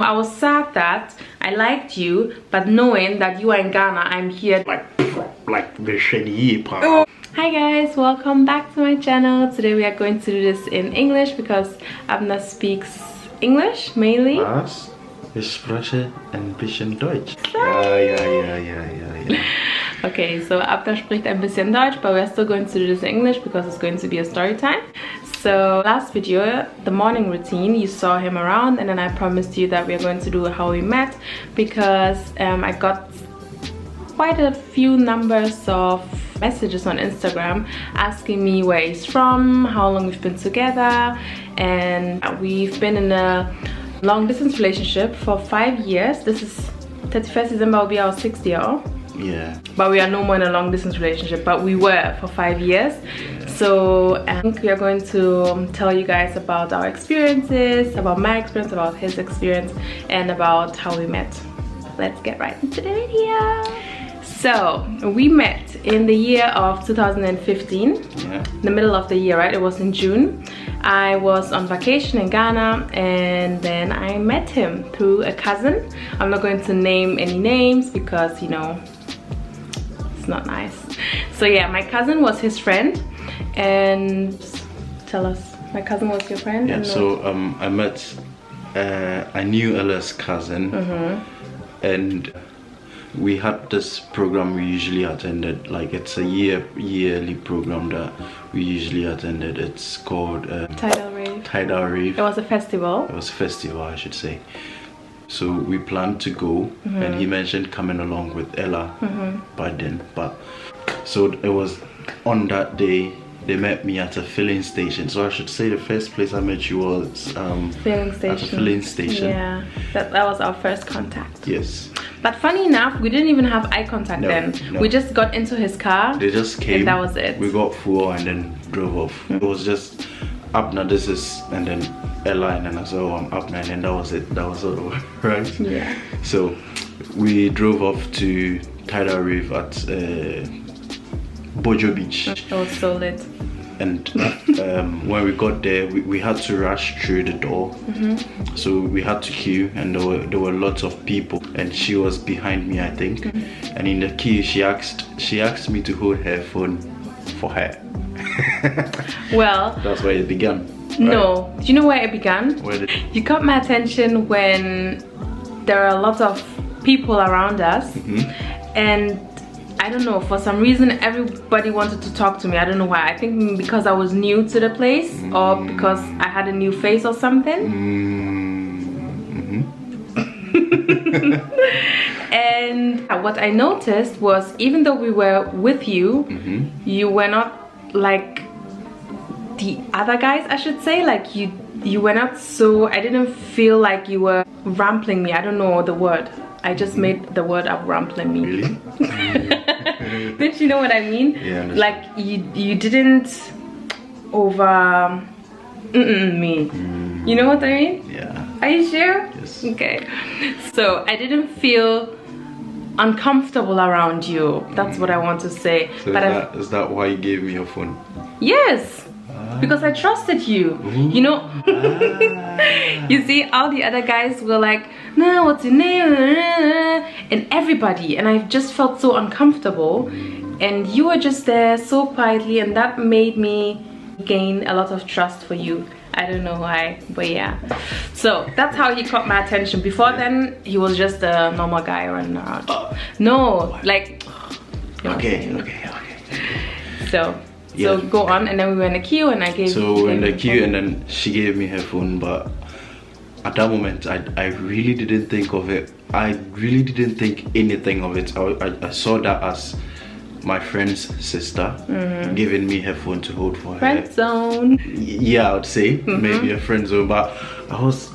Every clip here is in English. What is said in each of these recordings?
I was sad that I liked you, but knowing that you are in Ghana, I'm here. Like the shady part. Oh. Hi guys, welcome back to my channel. Today we are going to do this in English because Abner speaks English mainly. Was? Ich spreche ein bisschen Deutsch. Ja. Okay, so Abner spricht ein bisschen Deutsch, but we are still going to do this in English because it's going to be a story time. So last video, the morning routine, you saw him around, and then I promised you that we are going to do how we met because I got quite a few numbers of messages on Instagram asking me where he's from, how long we've been together, and we've been in a long distance relationship for 5 years. This is 31st December will be our 6th year. Yeah. But we are no more in a long distance relationship, but we were for 5 years. So I think we are going to tell you guys about our experiences, about my experience, about his experience, and about how we met. Let's get right into the video. So we met in the year of 2015, the middle of the year, right? It was in June. I was on vacation in Ghana, and then I met him through a cousin. I'm not going to name any names because, you know, it's not nice. So yeah, my cousin was his friend. And tell us, my cousin was your friend? Yeah, so I knew Ella's cousin, and we had this program we usually attended, like it's a yearly program that we usually attended. It's called Tidal Rave. Tidal Rave. It was a festival. It was a festival, I should say. So we planned to go, and he mentioned coming along with Ella by then. But so it was on that day. They met me at a filling station. So I should say the first place I met you was filling station. At a filling station. Yeah, that was our first contact. Yes. But funny enough, we didn't even have eye contact then. No. We just got into his car. They just came. And that was it. We got full and then drove off. It was just Abner, this is, and then Ella, and then I said, oh, I'm Abner, and then that was it. That was all, right? Yeah. So we drove off to Tidal Reef at Bojo Beach. It was so lit. And when we got there, we had to rush through the door. So we had to queue, and there were lots of people, and she was behind me, I think. And in the queue, she asked me to hold her phone for her. Well, that's where it began. Right? No, do you know where it began? You caught my attention when there are a lot of people around us, and I don't know, for some reason everybody wanted to talk to me. I don't know why. I think because I was new to the place, or because I had a new face or something. And what I noticed was, even though we were with you, you were not like the other guys, I should say. Like you were not so, I didn't feel like you were rampling me. I don't know the word. I just made the word up, rampling me. Really? Didn't you know what I mean? Yeah. Like you didn't over me. You know what I mean? Yeah. Are you sure? Yes. Okay. So I didn't feel uncomfortable around you. That's what I want to say. So but is that why you gave me your phone? Yes. Because I trusted you, you know. You see, all the other guys were like, no, what's your name? And everybody, and I just felt so uncomfortable. And you were just there so quietly, and that made me gain a lot of trust for you. I don't know why, but yeah. So that's how he caught my attention. Before then, he was just a normal guy running around. No, like. Okay. So go on, and then we were in the queue, and I gave. So we were in the queue, and then she gave me her phone. But at that moment, I really didn't think of it. I really didn't think anything of it. I saw that as my friend's sister giving me her phone to hold for her. Friend zone. Yeah, I would say maybe a friend zone, but I was.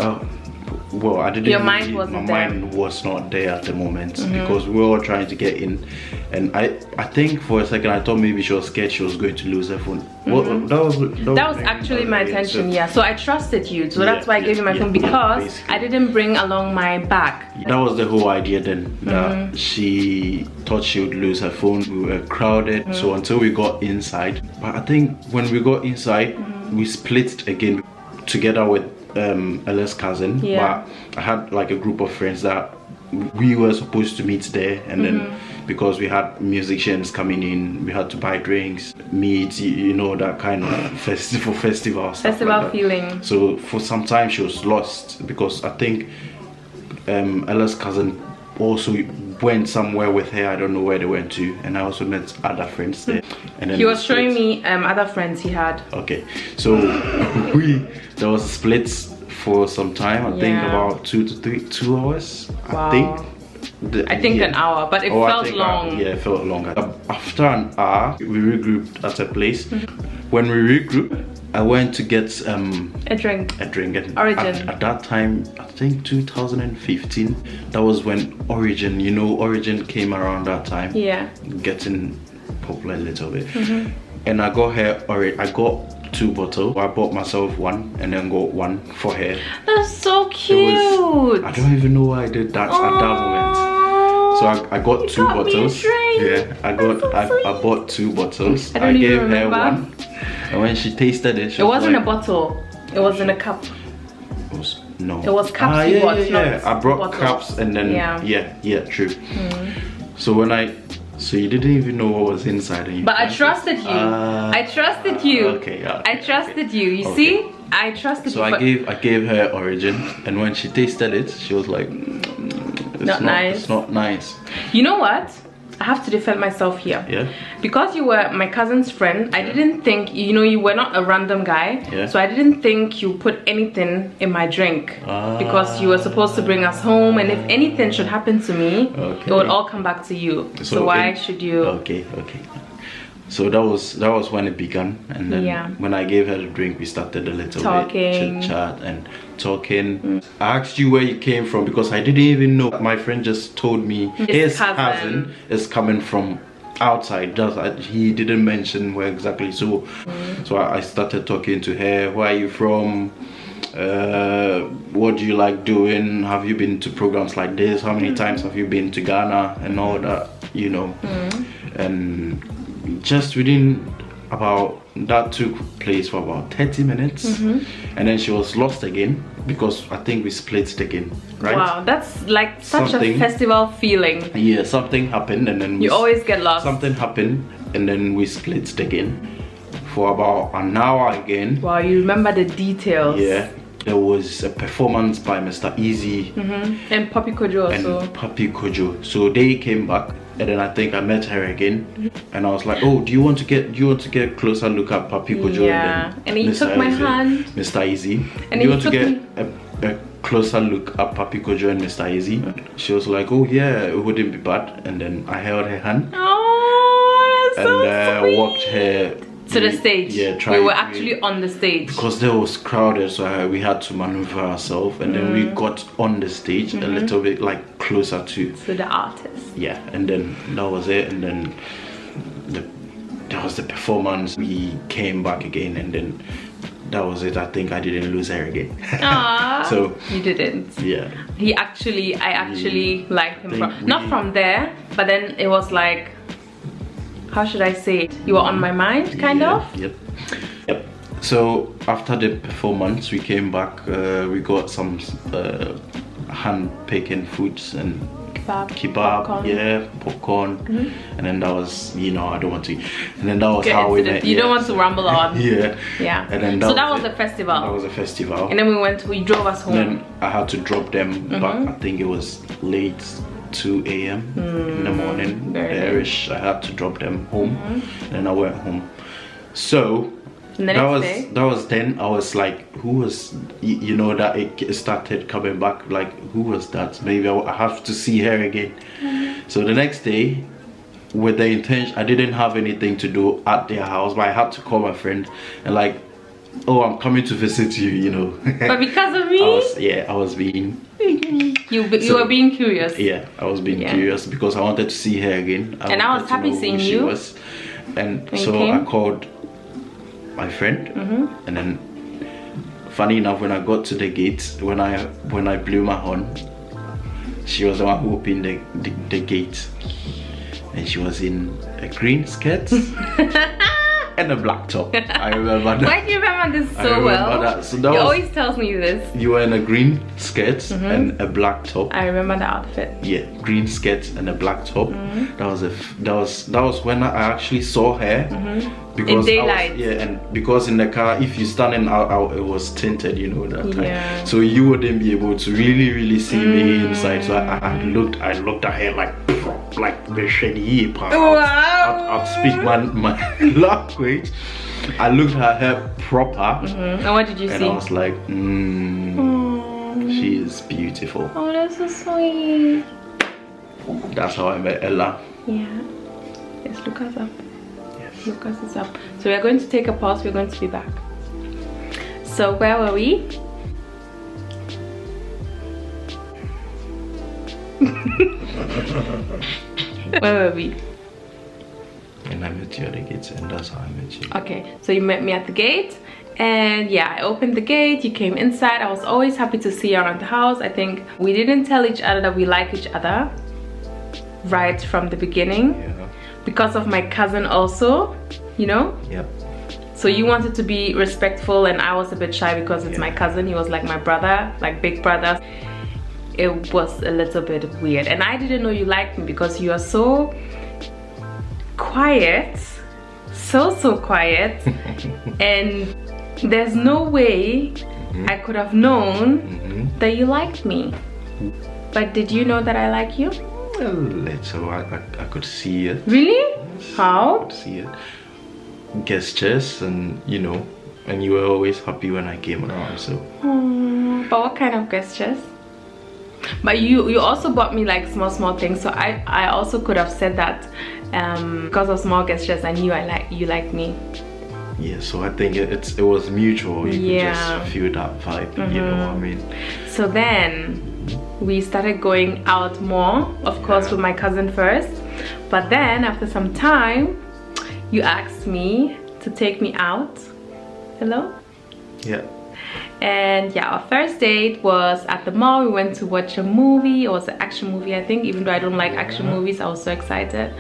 Well, I didn't. Your mind wasn't there. My mind was not there at the moment because we were all trying to get in, and I think for a second I thought maybe she was scared she was going to lose her phone. Well, that was actually my intention. Yeah, so I trusted you, so that's why I gave you my phone, because I didn't bring along my bag. That was the whole idea then. That she thought she would lose her phone. We were crowded, so until we got inside. But I think when we got inside, we split again together with Ella's cousin, Yeah. but I had like a group of friends that we were supposed to meet there, and then because we had musicians coming in, we had to buy drinks, meet, you know, that kind of festival stuff like that. Feeling. So for some time she was lost, because I think Ella's cousin also went somewhere with her. I don't know where they went to, and I also met other friends there. And then He was showing me other friends he had. Okay, so there was splits for some time. I think about 2 hours. Wow. I think an hour, but it felt long. Yeah, it felt longer. After an hour, we regrouped at a place. When we regrouped, I went to get a drink. And Origin. At that time, I think 2015. That was when Origin, you know, Origin came around that time. Yeah. Getting popular a little bit. And I got her. I got 2 bottles. I bought myself one and then got one for her. That's so cute. I don't even know why I did that at that moment. So I got 2 bottles. Yeah, I bought 2 bottles. I gave her one, and when she tasted it, it wasn't a bottle. It was in a cup. It was It was cups. Yeah. I brought cups, and then true. So so you didn't even know what was inside, and but I trusted you. I trusted you. Okay. I trusted you. You see, I trusted you. So I gave her Origin, and when she tasted it, she was like, It's not nice. You know what? I have to defend myself here. Yeah. Because you were my cousin's friend, I didn't think, you know, you were not a random guy. Yeah. So I didn't think you put anything in my drink. Because you were supposed to bring us home, and if anything should happen to me, it would all come back to you. So why should you? Okay. So that was when it began, and then when I gave her the drink, we started a little bit chit chat and talking. I asked you where you came from, because I didn't even know. My friend just told me his cousin is coming from outside. He didn't mention where exactly. So I started talking to her. Where are you from? What do you like doing? Have you been to programs like this? How many times have you been to Ghana and all that, you know? And just within that took place for about 30 minutes, and then she was lost again, because I think we split again, right? Wow, that's like such a festival feeling. Yeah, something happened, and then you always get lost. Something happened, and then we split again for about an hour again. Wow, you remember the details. Yeah. There was a performance by Mr. Easy and Papi Kojo also. And Papi Kojo. So they came back, and then I think I met her again, and I was like, "Oh, do you want to get a closer look at Papi Kojo?" And he took my hand. Mr. Easy. And do you want to get a closer look at Papi Kojo and Mr. Easy? She was like, "Oh yeah, it wouldn't be bad." And then I held her hand. Oh, that's so sweet. Walked her to the stage. Yeah, we were actually on the stage because there was crowded, so we had to maneuver ourselves, and then we got on the stage a little bit like closer to the artist. Yeah, and then that was it, and then that was the performance. We came back again, and then that was it. I think I didn't lose her again. So you didn't. Yeah. I actually liked him not from there, but then it was like, how should I say it? You were on my mind, kind of. Yep. So after the performance, we came back. We got some hand-picking foods and kebab, popcorn, and then that was, you know, I don't want to. And then that was how we met. You don't want to ramble on. Yeah. And then that was a festival. That was a festival. And then we drove us home. And then I had to drop them back. I think it was late. 2 a.m. in the morning, there-ish. I had to drop them home, and then I went home. So that was then. I was like, who was, you know, that it started coming back, like, who was that? Maybe I have to see her again. So the next day, with the intention, I didn't have anything to do at their house, but I had to call my friend and like, oh, I'm coming to visit you, you know. But because of me? I was being you were being curious. Yeah, I was being curious because I wanted to see her again. And I was happy seeing you. And so I called my friend, and then funny enough, when I got to the gate, when I blew my horn, she was the one who opened the gate, and she was in a green skirt and a black top. I remember that. Why do you remember this so well? That. So he always tells me this. You were in a green skirt and a black top. I remember the outfit. Yeah, green skirt and a black top. That was when I actually saw her. Because in daylight. And because in the car, if you standing out, it was tinted, you know, that time. Yeah. So you wouldn't be able to really see me inside. So I looked at her like the shady. Wow. I'll speak my language. I looked at her proper. And what did you see? And I was like, she is beautiful. Oh, that's so sweet. That's how I met Ella. Yeah. Yes, look us up. Lucas is up. So we are going to take a pause. We're going to be back. So where were we? Where were we? And I met you at the gate, and that's how I met you. Okay, so you met me at the gate, and yeah, I opened the gate, you came inside. I was always happy to see you around the house. I think we didn't tell each other that we like each other right from the beginning. Yeah. Because of my cousin also, you know? Yep. So you wanted to be respectful and I was a bit shy because it's my cousin. He was like my brother, like big brother. It was a little bit weird. And I didn't know you liked me because you are so quiet. So quiet. And there's no way I could have known that you liked me. But did you know that I like you? A little. I could see it. Really? How? I could see it. Gestures, and you know, and you were always happy when I came around. So. But what kind of gestures? But you also bought me like small things. So I also could have said that because of small gestures, I knew you liked me. Yeah. So I think it was mutual. You could just feel that vibe. You know what I mean? So then we started going out more, of course, with my cousin first. But then after some time, you asked me to take me out. Hello? Yeah. And yeah, our first date was at the mall. We went to watch a movie. It was an action movie, I think. Even though I don't like action movies, I was so excited.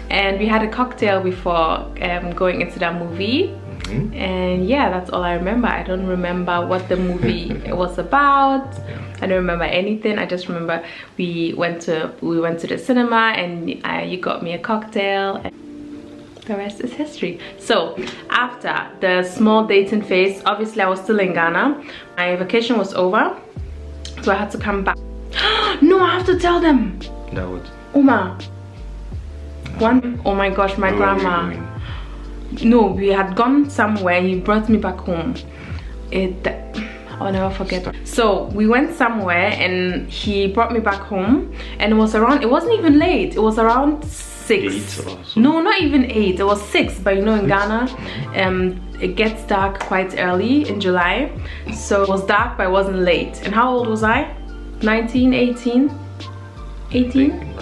And we had a cocktail before going into that movie. And yeah, that's all I remember. I don't remember what the movie was about. I don't remember anything. I just remember we went to the cinema and you got me a cocktail. And the rest is history. So after the small dating phase, obviously I was still in Ghana. My vacation was over, so I had to come back. No, I have to tell them. That was. Uma. Oh my gosh, my grandma. No, we had gone somewhere. He brought me back home. I'll never forget. So we went somewhere and he brought me back home, and it wasn't even late. It was around 6. No, not even 8. It was 6. But you know, in Ghana, it gets dark quite early in July. So it was dark, but it wasn't late. And how old was I? 19, 18? 18?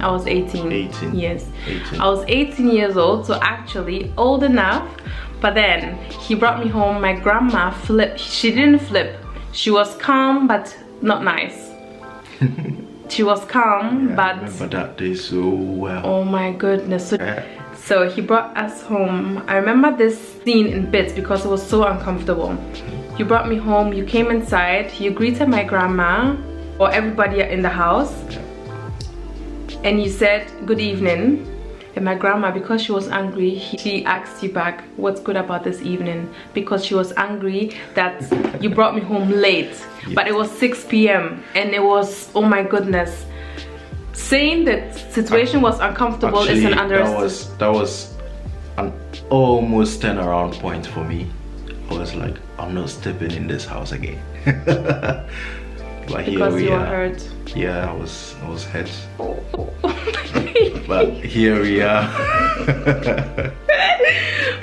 I was 18. 18. Yes. 18. I was 18 years old, so actually old enough. But then he brought me home. My grandma flipped. She didn't flip. She was calm, but not nice. She was calm, but... I remember that day so well. Oh my goodness. So he brought us home. I remember this scene in bits because it was so uncomfortable. You brought me home. You came inside. You greeted my grandma or everybody in the house. And you said, good evening. And my grandma, because she was angry, she asked you back, what's good about this evening? Because she was angry that you brought me home late. Yes. But it was 6 p.m. and it was, oh my goodness. Saying that situation was uncomfortable is an understatement. That was an almost turnaround point for me. I was like, I'm not stepping in this house again. But because you were hurt. Yeah, I was hurt. But here we are.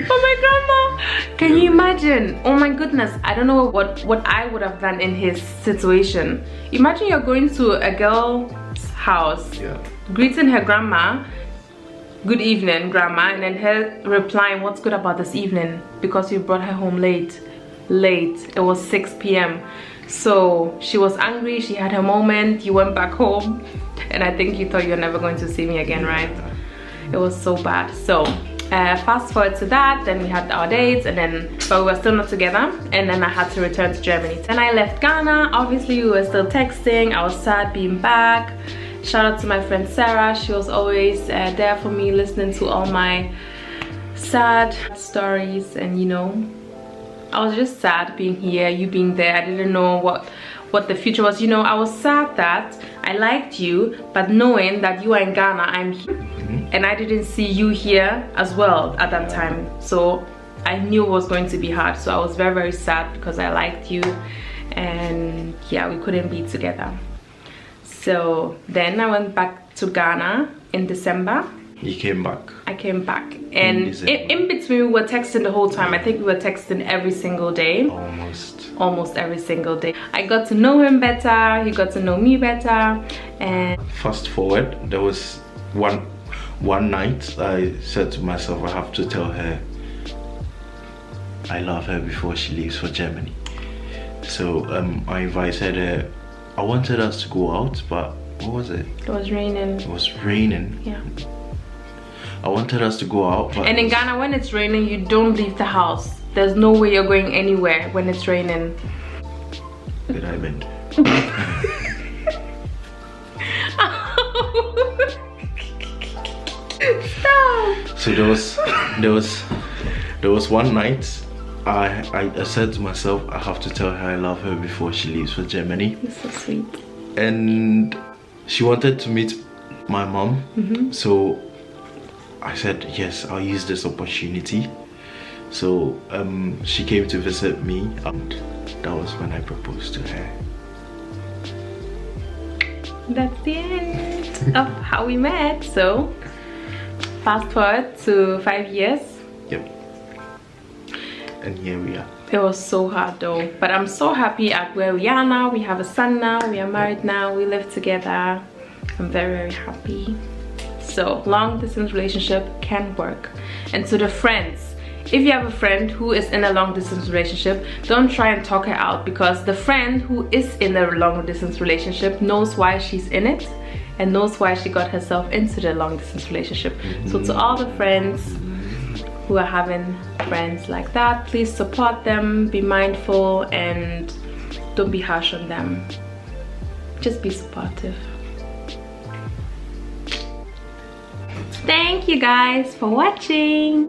Oh my grandma, can you imagine? Oh my goodness, I don't know what I would have done in his situation. Imagine you're going to a girl's house, greeting her grandma, good evening grandma, and then her replying, what's good about this evening? Because you brought her home late. It was 6 p.m. So she was angry, she had her moment, you went back home, and I think you thought you're never going to see me again, right? It was so bad. So fast forward to that, then we had our dates, and then but we were still not together, and then I had to return to Germany. Then I left Ghana. Obviously we were still texting. I was sad being back. Shout out to my friend Sarah. She was always there for me, listening to all my sad stories, and you know, I was just sad being here, you being there. I didn't know what the future was. You know, I was sad that I liked you, but knowing that you are in Ghana, I'm here, and I didn't see you here as well at that time. So I knew it was going to be hard. So I was very, very sad because I liked you, and yeah, we couldn't be together. So then I went back to Ghana in December. You came back? I came back, and in between we were texting the whole time. I think we were texting every single day. Almost every single day. I got to know him better, he got to know me better, and fast forward, there was one night I said to myself, I have to tell her I love her before she leaves for Germany. So I invited her. I wanted us to go out, but what was it? It was raining. It was raining. Yeah. I wanted us to go out, but... And in Ghana, when it's raining, you don't leave the house. There's no way you're going anywhere when it's raining. Did I bend? Stop. So there was one night I said to myself, I have to tell her I love her before she leaves for Germany. That's so sweet. And she wanted to meet my mom, so I said yes, I'll use this opportunity. So she came to visit me, and that was when I proposed to her. That's the end of how we met. So fast forward to 5 years. Yep. And here we are. It was so hard though, but I'm so happy at where we are now. We have a son now, we are married now, we live together. I'm very, very happy. So long distance relationship can work. And to the friends, if you have a friend who is in a long distance relationship, don't try and talk her out, because the friend who is in a long distance relationship knows why she's in it and knows why she got herself into the long distance relationship. So to all the friends who are having friends like that, please support them, be mindful, and don't be harsh on them. Just be supportive. Thank you guys for watching.